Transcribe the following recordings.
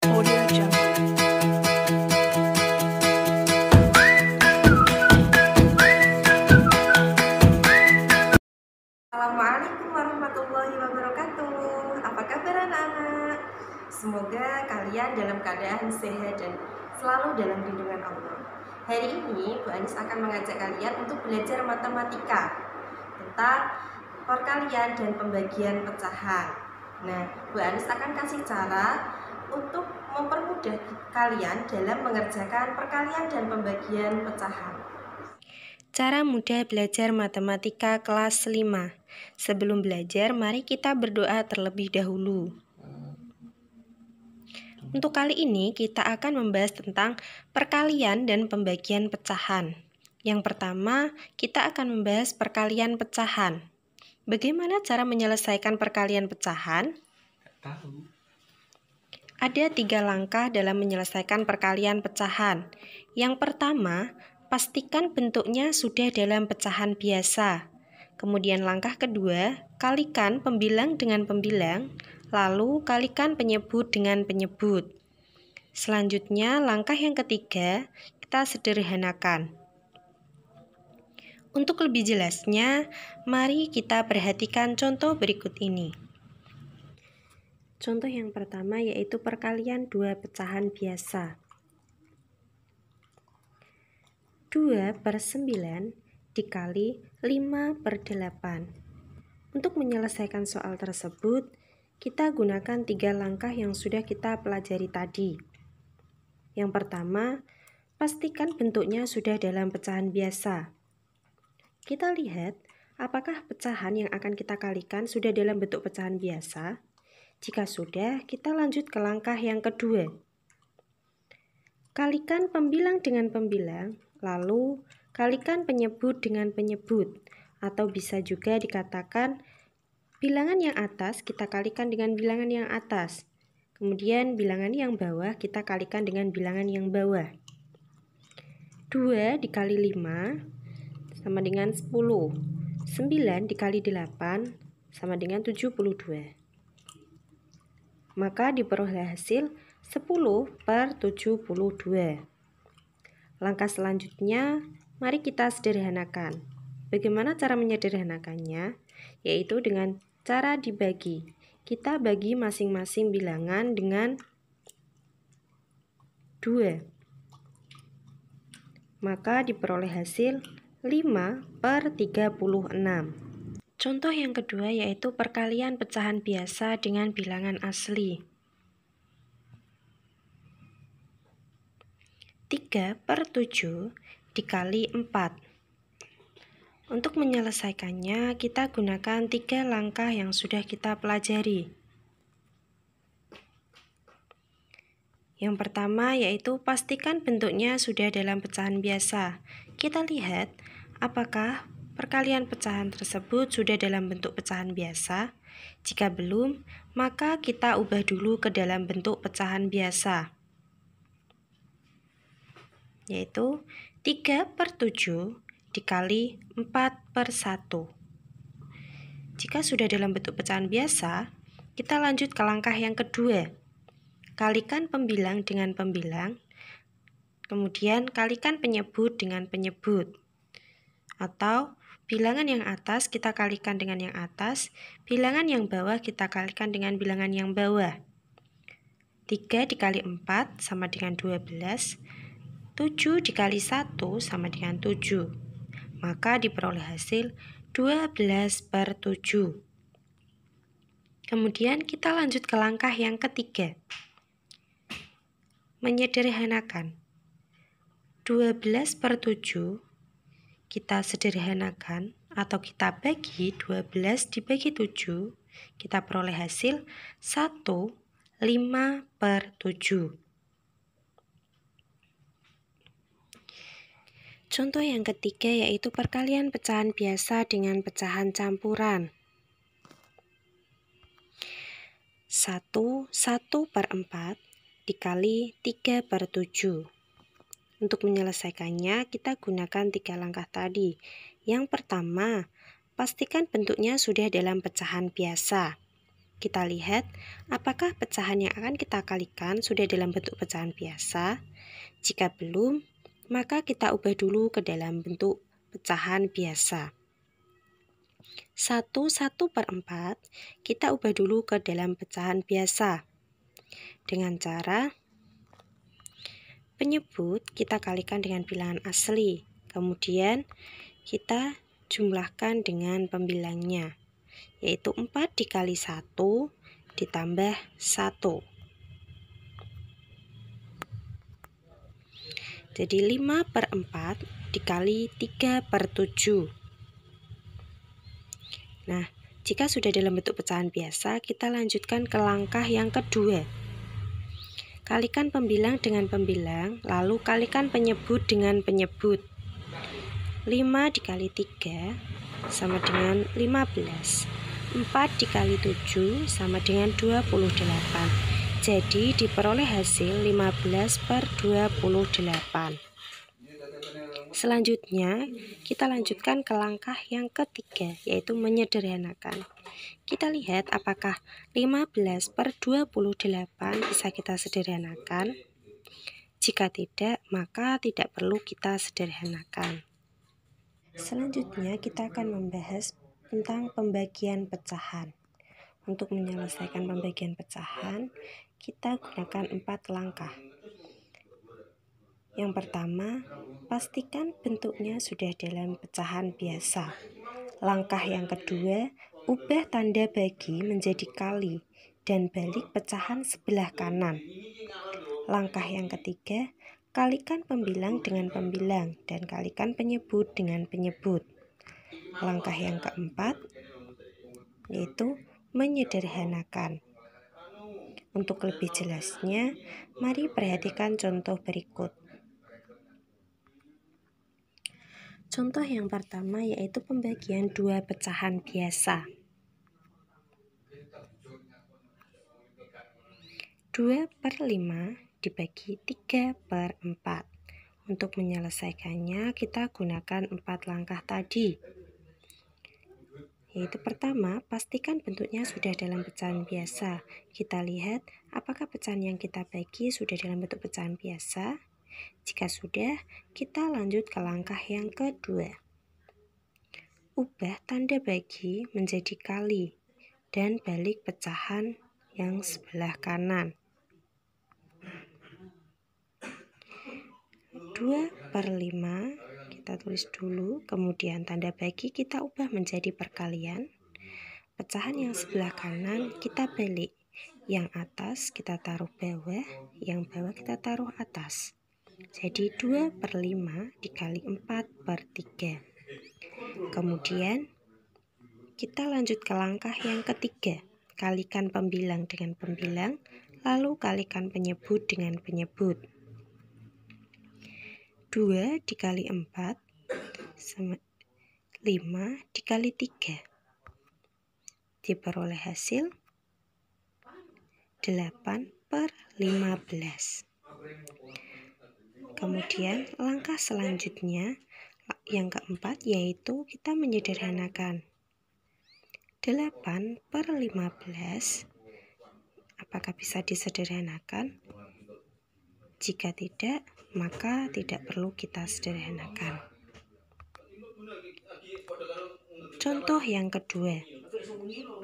Audio Jungle. Assalamualaikum warahmatullahi wabarakatuh. Apa kabar anak-anak? Semoga kalian dalam keadaan sehat dan selalu dalam lindungan Allah. Hari ini Bu Anis akan mengajak kalian untuk belajar matematika tentang perkalian dan pembagian pecahan. Nah, Bu Anis akan kasih cara untuk mempermudah kalian dalam mengerjakan perkalian dan pembagian pecahan. Cara mudah belajar matematika kelas 5. Sebelum belajar, mari kita berdoa terlebih dahulu. Untuk kali ini, kita akan membahas tentang perkalian dan pembagian pecahan. Yang pertama, kita akan membahas perkalian pecahan. Bagaimana cara menyelesaikan perkalian pecahan? Ada 3 langkah dalam menyelesaikan perkalian pecahan. Yang pertama, pastikan bentuknya sudah dalam pecahan biasa. Kemudian langkah kedua, kalikan pembilang dengan pembilang, lalu kalikan penyebut dengan penyebut. Selanjutnya, langkah yang ketiga, kita sederhanakan. Untuk lebih jelasnya, mari kita perhatikan contoh berikut ini. Contoh yang pertama yaitu perkalian 2 pecahan biasa. 2/9 dikali 5/8. Untuk menyelesaikan soal tersebut, kita gunakan 3 langkah yang sudah kita pelajari tadi. Yang pertama, pastikan bentuknya sudah dalam pecahan biasa. Kita lihat apakah pecahan yang akan kita kalikan sudah dalam bentuk pecahan biasa. Jika sudah, kita lanjut ke langkah yang kedua. Kalikan pembilang dengan pembilang, lalu kalikan penyebut dengan penyebut, atau bisa juga dikatakan bilangan yang atas kita kalikan dengan bilangan yang atas. Kemudian bilangan yang bawah kita kalikan dengan bilangan yang bawah. 2 dikali 5 sama dengan 10. 9 dikali 8 sama dengan 72. Maka diperoleh hasil 10/72. Langkah selanjutnya, mari kita sederhanakan. Bagaimana cara menyederhanakannya? Yaitu dengan cara dibagi. Kita bagi masing-masing bilangan dengan 2. Maka diperoleh hasil 5/36. Contoh yang kedua yaitu perkalian pecahan biasa dengan bilangan asli. 3/7 dikali 4. Untuk menyelesaikannya, kita gunakan 3 langkah yang sudah kita pelajari. Yang pertama yaitu pastikan bentuknya sudah dalam pecahan biasa. Kita lihat apakah perkalian pecahan tersebut sudah dalam bentuk pecahan biasa. Jika belum, maka kita ubah dulu ke dalam bentuk pecahan biasa, yaitu 3/7 dikali 4/1. Jika sudah dalam bentuk pecahan biasa, kita lanjut ke langkah yang kedua. Kalikan pembilang dengan pembilang, kemudian kalikan penyebut dengan penyebut. Atau bilangan yang atas kita kalikan dengan yang atas, bilangan yang bawah kita kalikan dengan bilangan yang bawah. 3 dikali 4 sama dengan 12, 7 dikali 1 sama dengan 7. Maka diperoleh hasil 12/7. Kemudian kita lanjut ke langkah yang ketiga. Menyederhanakan. 12/7 kita sederhanakan atau kita bagi 12 dibagi 7, kita peroleh hasil 1/5/7. Contoh yang ketiga yaitu perkalian pecahan biasa dengan pecahan campuran. 1/4 dikali 3/7. Untuk menyelesaikannya, kita gunakan 3 langkah tadi. Yang pertama, pastikan bentuknya sudah dalam pecahan biasa. kita lihat apakah pecahan yang akan kita kalikan sudah dalam bentuk pecahan biasa. Jika belum, maka kita ubah dulu ke dalam bentuk pecahan biasa. 1/4 kita ubah dulu ke dalam pecahan biasa. Dengan cara penyebut kita kalikan dengan bilangan asli. Kemudian kita jumlahkan dengan pembilangnya, yaitu 4 dikali 1 ditambah 1. Jadi 5/4 dikali 3/7. Nah, jika sudah dalam bentuk pecahan biasa, kita lanjutkan ke langkah yang kedua. Kalikan pembilang dengan pembilang, lalu kalikan penyebut dengan penyebut. 5 dikali 3 sama dengan 15. 4 dikali 7 sama dengan 28. Jadi diperoleh hasil 15/28. Selanjutnya, kita lanjutkan ke langkah yang ketiga, yaitu menyederhanakan. Kita lihat apakah 15/28 bisa kita sederhanakan. Jika tidak, maka tidak perlu kita sederhanakan. Selanjutnya, kita akan membahas tentang pembagian pecahan. Untuk menyelesaikan pembagian pecahan, kita gunakan 4 langkah. Yang pertama, pastikan bentuknya sudah dalam pecahan biasa. Langkah yang kedua, ubah tanda bagi menjadi kali dan balik pecahan sebelah kanan. Langkah yang ketiga, kalikan pembilang dengan pembilang dan kalikan penyebut dengan penyebut. Langkah yang keempat, yaitu menyederhanakan. Untuk lebih jelasnya, mari perhatikan contoh berikut. Contoh yang pertama yaitu pembagian 2 pecahan biasa. 2/5 dibagi 3/4. Untuk menyelesaikannya kita gunakan 4 langkah tadi. Yaitu pertama, pastikan bentuknya sudah dalam pecahan biasa. Kita lihat apakah pecahan yang kita bagi sudah dalam bentuk pecahan biasa. Jika sudah, kita lanjut ke langkah yang kedua. Ubah tanda bagi menjadi kali dan balik pecahan yang sebelah kanan. 2/5 kita tulis dulu, kemudian tanda bagi kita ubah menjadi perkalian. Pecahan yang sebelah kanan kita balik, yang atas kita taruh bawah, yang bawah kita taruh atas. Jadi 2/5 dikali 4/3. Kemudian kita lanjut ke langkah yang ketiga. Kalikan pembilang dengan pembilang, lalu kalikan penyebut dengan penyebut. 2 dikali 4 sama 5 dikali 3. Diperoleh hasil 8/15. Kemudian langkah selanjutnya yang keempat yaitu kita menyederhanakan. 8/15 apakah bisa disederhanakan? Jika tidak, maka tidak perlu kita sederhanakan. Contoh yang kedua,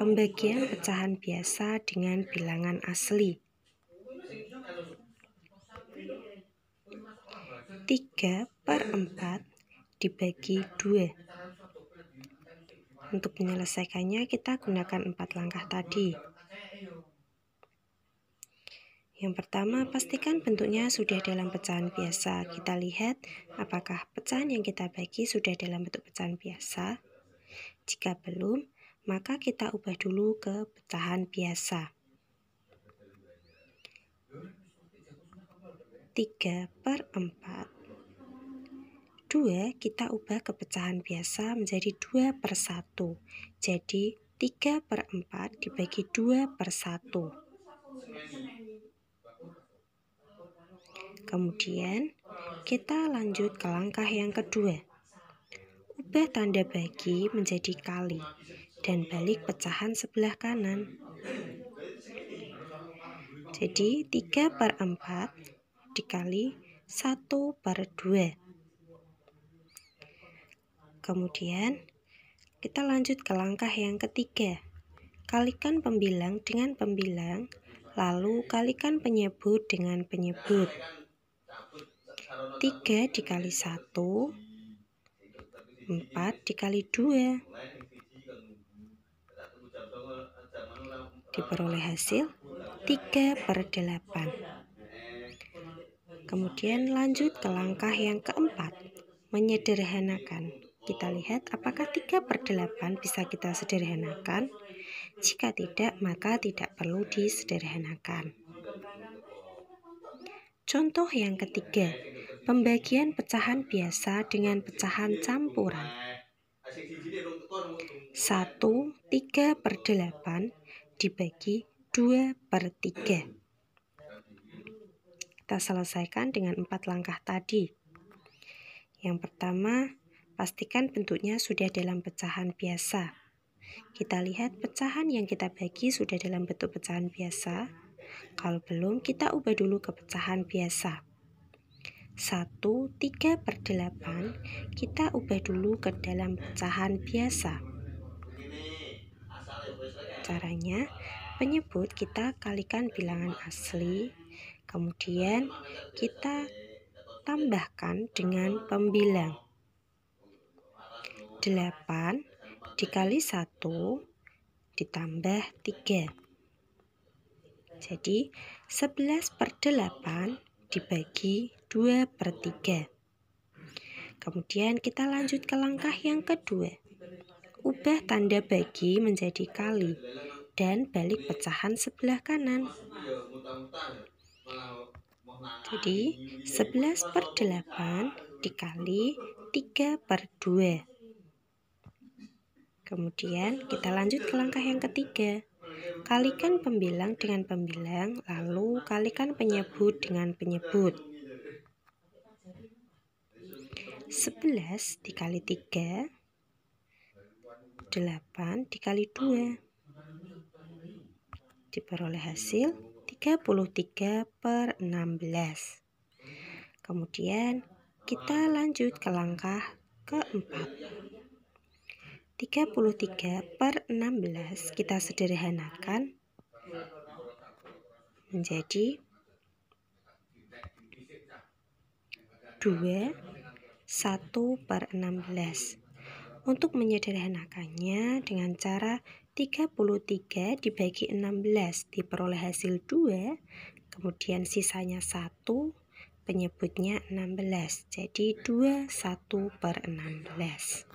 pembagian pecahan biasa dengan bilangan asli. 3/4 dibagi 2. Untuk menyelesaikannya kita gunakan 4 langkah tadi. Yang pertama, pastikan bentuknya sudah dalam pecahan biasa. Kita lihat apakah pecahan yang kita bagi sudah dalam bentuk pecahan biasa. Jika belum, maka kita ubah dulu ke pecahan biasa. 3/4. 2 kita ubah ke pecahan biasa menjadi 2/1. Jadi 3/4 dibagi 2/1. Kemudian kita lanjut ke langkah yang kedua. Ubah tanda bagi menjadi kali dan balik pecahan sebelah kanan. Jadi 3/4 dikali 1/2. Kemudian kita lanjut ke langkah yang ketiga. Kalikan pembilang dengan pembilang, lalu kalikan penyebut dengan penyebut. 3 dikali 1, 4 dikali 2. Diperoleh hasil 3/8. Kemudian lanjut ke langkah yang keempat, menyederhanakan. Kita lihat apakah 3/8 bisa kita sederhanakan. Jika tidak, maka tidak perlu disederhanakan. Contoh yang ketiga, pembagian pecahan biasa dengan pecahan campuran. 1 3/8 dibagi 2/3. Kita selesaikan dengan 4 langkah tadi. Yang pertama, pastikan bentuknya sudah dalam pecahan biasa. Kita lihat pecahan yang kita bagi sudah dalam bentuk pecahan biasa. Kalau belum, kita ubah dulu ke pecahan biasa. 1 3/8 kita ubah dulu ke dalam pecahan biasa. Caranya, penyebut kita kalikan bilangan asli, kemudian kita tambahkan dengan pembilang. 8 dikali 1 ditambah 3. Jadi 11/8 dibagi 2/3. Kemudian kita lanjut ke langkah yang kedua. Ubah tanda bagi menjadi kali dan balik pecahan sebelah kanan. Jadi 11/8 dikali 3/2. Kemudian kita lanjut ke langkah yang ketiga. Kalikan pembilang dengan pembilang, lalu kalikan penyebut dengan penyebut. 11 dikali 3, 8 dikali 2. Diperoleh hasil 33/16. Kemudian kita lanjut ke langkah keempat. 33/16 kita sederhanakan menjadi 2 1/16. Untuk menyederhanakannya dengan cara 33 dibagi 16 diperoleh hasil 2, kemudian sisanya 1, penyebutnya 16. Jadi 2 1/16.